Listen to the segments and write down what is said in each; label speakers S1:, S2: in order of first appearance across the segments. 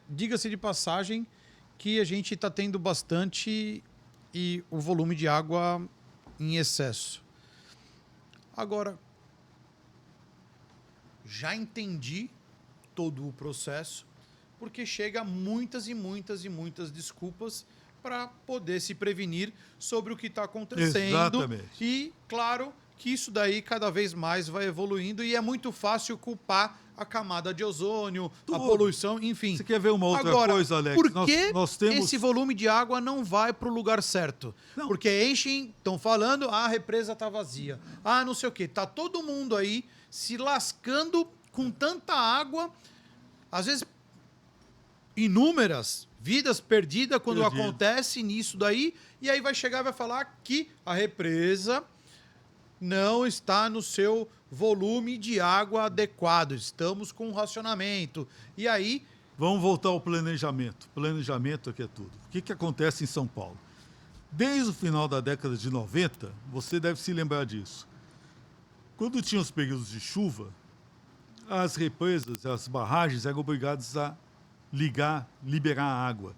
S1: diga-se de passagem que a gente está tendo bastante e o volume de água em excesso. Agora, já entendi todo o processo, porque chega muitas e muitas e muitas desculpas para poder se prevenir sobre o que está acontecendo.
S2: Exatamente.
S1: E, claro, que isso daí cada vez mais vai evoluindo e é muito fácil culpar a camada de ozônio, a poluição, enfim.
S2: Você quer ver uma outra
S1: Agora,
S2: coisa, Alex?
S1: por que
S2: nós temos...
S1: esse volume de água não vai para o lugar certo?
S2: Não.
S1: Porque enchem, estão falando, a represa está vazia. Ah, não sei o quê. Tá todo mundo aí se lascando com tanta água, às vezes inúmeras vidas perdidas quando acontece nisso daí, e aí vai chegar e vai falar que a represa não está no seu volume de água adequado, estamos com um racionamento. E aí...
S2: Vamos voltar ao planejamento. Planejamento aqui é tudo. O que acontece em São Paulo? Desde o final da década de 90, você deve se lembrar disso. Quando tinha os períodos de chuva, as represas, as barragens eram obrigadas a liberar a água.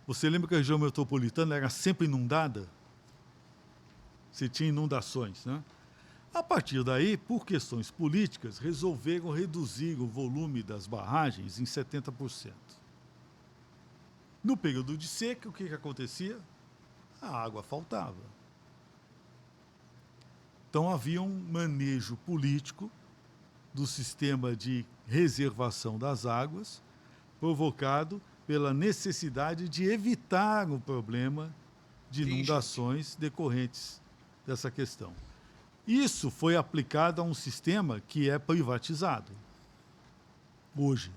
S2: Você lembra que a região metropolitana era sempre inundada? Você tinha inundações, né? A partir daí, por questões políticas, resolveram reduzir o volume das barragens em 70%. No período de seca, o que acontecia? A água faltava. Então havia um manejo político do sistema de reservação das águas, provocado pela necessidade de evitar o problema de inundações decorrentes dessa questão. Isso foi aplicado a um sistema que é privatizado hoje,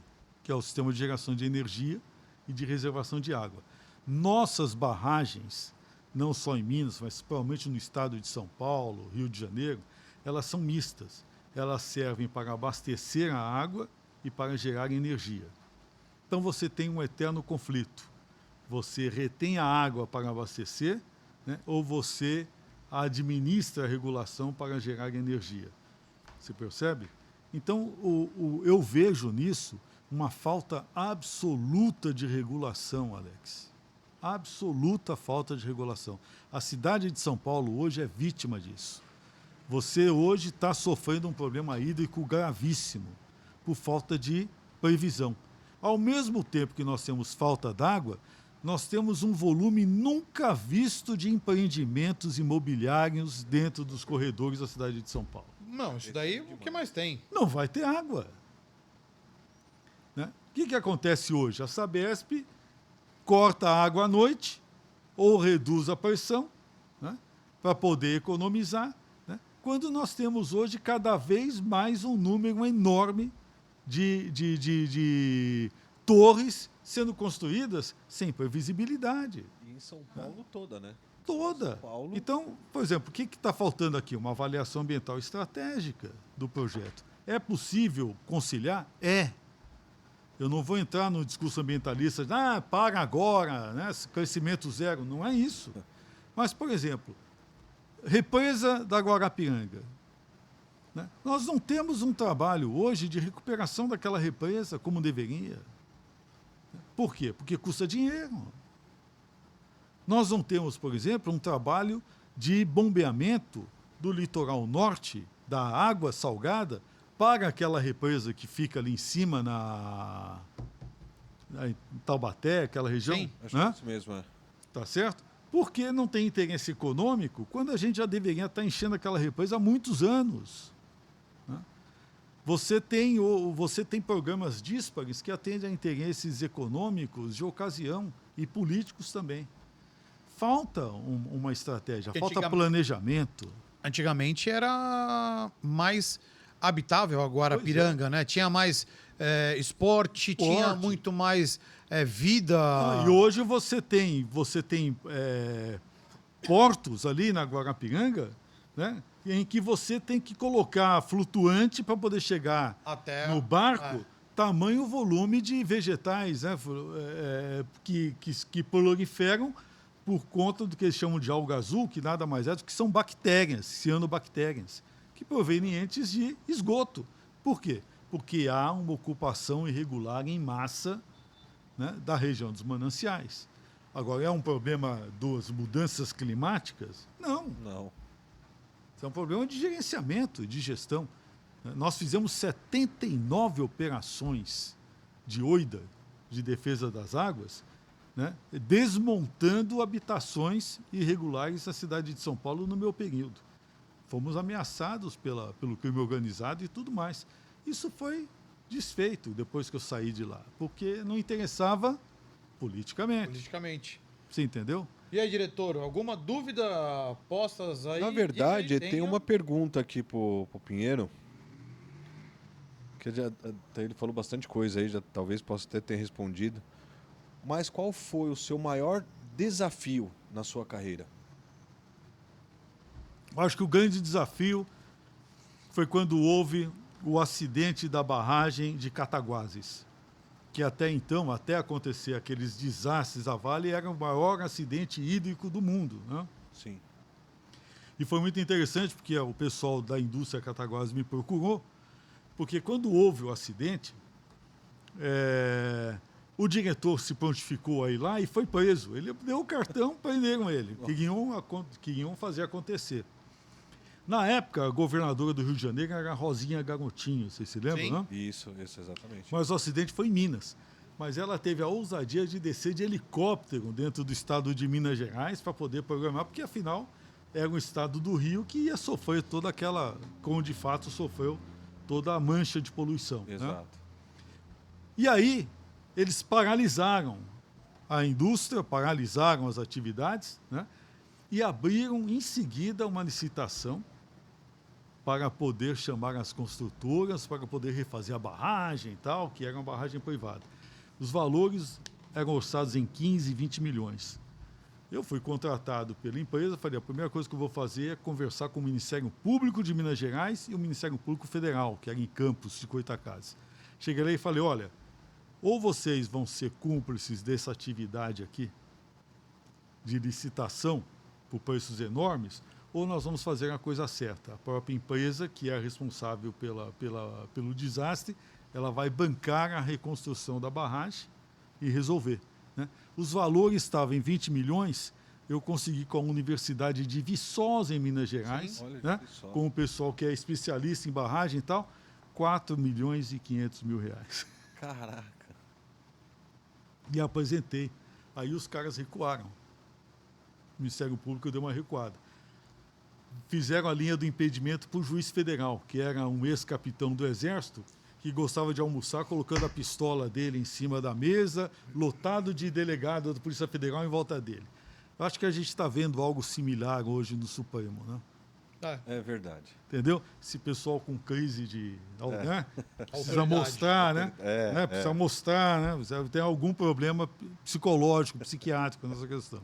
S2: que é o sistema de geração de energia e de reservação de água. Nossas barragens, não só em Minas, mas principalmente no estado de São Paulo, Rio de Janeiro, elas são mistas. Elas servem para abastecer a água e para gerar energia. Então você tem um eterno conflito. Você retém a água para abastecer, né, ou você administra a regulação para gerar energia. Você percebe? Então, eu vejo nisso uma falta absoluta de regulação, Alex. Absoluta falta de regulação. A cidade de São Paulo hoje é vítima disso. Você hoje está sofrendo um problema hídrico gravíssimo por falta de previsão. Ao mesmo tempo que nós temos falta d'água, nós temos um volume nunca visto de empreendimentos imobiliários dentro dos corredores da cidade de São Paulo.
S1: Não, isso daí o que mais tem?
S2: Não vai ter água. Né? O que acontece hoje? A Sabesp corta a água à noite ou reduz a pressão, né, para poder economizar, né, quando nós temos hoje cada vez mais um número enorme de torres sendo construídas sem previsibilidade.
S3: E em São Paulo toda, né?
S2: Toda.
S3: Paulo...
S2: Então, por exemplo, o que está faltando aqui? Uma avaliação ambiental estratégica do projeto. É possível conciliar? É. Eu não vou entrar no discurso ambientalista de para agora, né, crescimento zero. Não é isso. Mas, por exemplo, represa da Guarapiranga. Né? Nós não temos um trabalho hoje de recuperação daquela represa como deveria. Por quê? Porque custa dinheiro. Nós não temos, por exemplo, um trabalho de bombeamento do litoral norte, da água salgada, para aquela represa que fica ali em cima em Taubaté, aquela região.
S3: Sim, acho
S2: né?
S3: que é isso mesmo, é.
S2: Tá certo? Porque não tem interesse econômico quando a gente já deveria estar enchendo aquela represa há muitos anos. Né? Você tem programas díspares que atendem a interesses econômicos de ocasião e políticos também. Falta uma estratégia, falta planejamento.
S1: Antigamente era mais habitável a Guarapiranga, né? Tinha mais esporte, tinha muito mais vida.
S2: E hoje você tem portos ali na Guarapiranga, né, em que você tem que colocar flutuante para poder chegar até no barco, tamanho volume de vegetais, né, que proliferam por conta do que eles chamam de alga azul, que nada mais é do que são bactérias, cianobactérias, que provenientes de esgoto. Por quê? Porque há uma ocupação irregular em massa né, da região dos mananciais. Agora, é um problema das mudanças climáticas? Não.
S3: Não.
S2: Isso é um problema de gerenciamento, de gestão. Nós fizemos 79 operações de OIDA, de defesa das águas, né, desmontando habitações irregulares na cidade de São Paulo no meu período. Fomos ameaçados pelo crime organizado e tudo mais. Isso foi desfeito depois que eu saí de lá, porque não interessava politicamente.
S1: Politicamente.
S2: Você entendeu?
S1: E aí, diretor, alguma dúvida postas aí?
S3: Na verdade,
S1: Diga aí,
S3: tem
S1: tenha.
S3: uma pergunta aqui pro Pinheiro. Que até ele falou bastante coisa aí, já talvez possa até ter respondido. Mas qual foi o seu maior desafio na sua carreira?
S2: Eu acho que o grande desafio foi quando houve o acidente da barragem de Cataguases, que até então, até acontecer aqueles desastres da Vale, era o maior acidente hídrico do mundo, né?
S3: Sim.
S2: E foi muito interessante porque o pessoal da indústria Cataguases me procurou, porque quando houve o acidente, o diretor se prontificou a ir lá e foi preso. Ele deu o cartão, prenderam ele. Queriam fazer acontecer. Na época, a governadora do Rio de Janeiro era a Rosinha Garotinho, vocês se lembram,
S1: Sim.
S2: né?
S3: Isso exatamente.
S2: Mas o acidente foi em Minas. Mas ela teve a ousadia de descer de helicóptero dentro do estado de Minas Gerais para poder programar, porque afinal era um estado do Rio que ia sofrer toda aquela, como de fato sofreu toda a mancha de poluição.
S3: Exato.
S2: Né? E aí eles paralisaram a indústria, paralisaram as atividades, né? E abriram em seguida uma licitação para poder chamar as construtoras, para poder refazer a barragem e tal, que era uma barragem privada. Os valores eram orçados em 15, 20 milhões. Eu fui contratado pela empresa, falei, a primeira coisa que eu vou fazer é conversar com o Ministério Público de Minas Gerais e o Ministério Público Federal, que era em Campos de Goytacazes. Cheguei lá e falei, olha, ou vocês vão ser cúmplices dessa atividade aqui, de licitação, por preços enormes, ou nós vamos fazer a coisa certa. A própria empresa, que é responsável pelo desastre, ela vai bancar a reconstrução da barragem e resolver. Né? Os valores estavam em 20 milhões, eu consegui com a Universidade de Viçosa, em Minas Gerais,
S3: Sim, olha,
S2: né?
S3: Viçosa.
S2: Com o pessoal que é especialista em barragem e tal, 4 milhões e 500 mil reais.
S3: Caraca.
S2: E apresentei. Aí os caras recuaram. O Ministério Público deu uma recuada. Fizeram a linha do impedimento para o juiz federal, que era um ex-capitão do Exército, que gostava de almoçar colocando a pistola dele em cima da mesa, lotado de delegado da Polícia Federal em volta dele. Eu acho que a gente está vendo algo similar hoje no Supremo, né?
S3: É verdade.
S2: Entendeu? Esse pessoal com crise de... Né? Precisa
S1: Autoridade.
S2: mostrar, né? Precisa mostrar, né? Tem algum problema psicológico, psiquiátrico nessa questão.